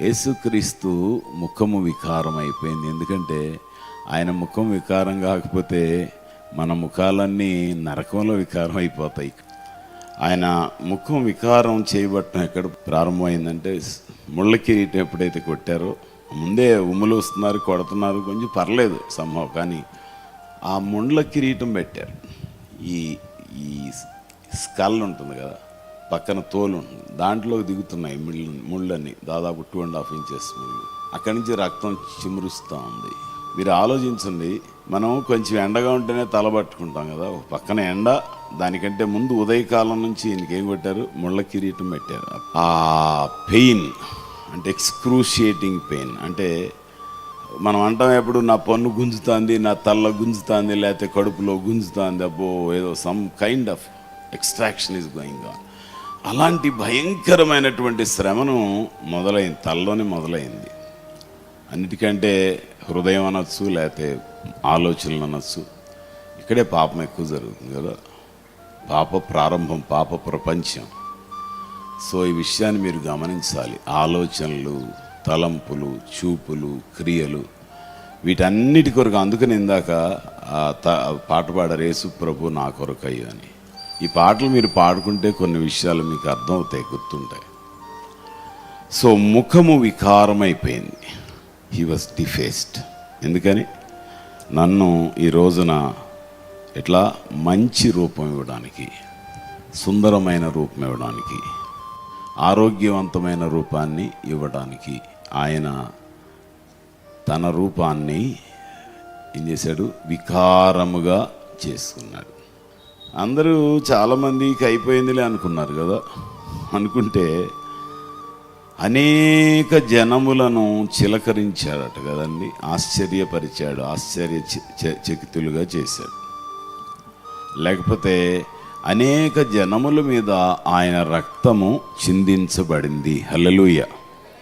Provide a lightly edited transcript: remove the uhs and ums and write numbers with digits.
యేసుక్రీస్తు ముఖము వికారం అయిపోయింది. ఎందుకంటే ఆయన ముఖం వికారం కాకపోతే మన ముఖాలన్నీ నరకంలో వికారం అయిపోతాయి. ఆయన ముఖం వికారం చేయబట్టడం ఎక్కడ ప్రారంభమైందంటే ముళ్ళ కిరీటం ఎప్పుడైతే కొట్టారో, ముందే ఉమ్ములు వస్తున్నారు, కొడుతున్నారు, కొంచెం పర్లేదు సంభవం, కానీ ఆ ముళ్ళ కిరీటం పెట్టారు. ఈ ఈ స్కల్ ఉంటుంది కదా, పక్కన తోలు ఉంటుంది, దాంట్లోకి దిగుతున్నాయి ముళ్ళని, దాదాపు 2.5 ఇంచెస్ ముళ్ళు. అక్కడి నుంచి రక్తం చిమురుస్తూ ఉంది. మీరు ఆలోచించండి, మనం కొంచెం ఎండగా ఉంటేనే తలబట్టుకుంటాం కదా, ఒక పక్కన ఎండ, దానికంటే ముందు ఉదయకాలం నుంచి ఈయనకేం కొట్టారు, ముళ్ళ కిరీటం పెట్టారు. ఆ పెయిన్ అంటే ఎక్స్క్రూషియేటింగ్ పెయిన్, అంటే మనం అంటాం ఎప్పుడు నా పన్ను గుంజుతుంది, నా తల్ల గుంజుతుంది, లేకపోతే కడుపులో గుంజుతుంది, అబ్బో ఏదో some kind of extraction is going on. అలాంటి భయంకరమైనటువంటి శ్రమను మొదలైంది, తలలోనే మొదలైంది. అన్నిటికంటే హృదయం అనొచ్చు, లేకపోతే ఆలోచనలు అనొచ్చు. ఇక్కడే పాపం ఎక్కువ జరుగుతుంది కదా, పాప ప్రారంభం, పాప ప్రపంచం. సో ఈ విషయాన్ని మీరు గమనించాలి. ఆలోచనలు, తలంపులు, చూపులు, క్రియలు, వీటన్నిటి కొరకు. అందుకని ఇందాక పాట పాడారు, యేసు ప్రభు నా కొరకయ్యు అని. ఈ పాటలు మీరు పాడుకుంటే కొన్ని విషయాలు మీకు అర్థమవుతాయి, గుర్తుంటాయి. సో ముఖము వికారమైపోయింది. He was డిఫేస్డ్. ఎందుకని? నన్ను ఈ రోజున ఇట్లా మంచి రూపం ఇవ్వడానికి, సుందరమైన రూపం ఇవ్వడానికి, ఆరోగ్యవంతమైన రూపాన్ని ఇవ్వడానికి ఆయన తన రూపాన్ని ఏం చేశాడు? వికారముగా చేసుకున్నాడు. అందరూ చాలామందికి అయిపోయిందిలే అనుకున్నారు కదా. అనుకుంటే అనేక జనములను చిలకరించాడట కదండి, ఆశ్చర్యపరిచాడు, చకితులుగా చేశాడు. లేకపోతే అనేక జనముల మీద ఆయన రక్తము చిందించబడింది. హల్లెలూయా.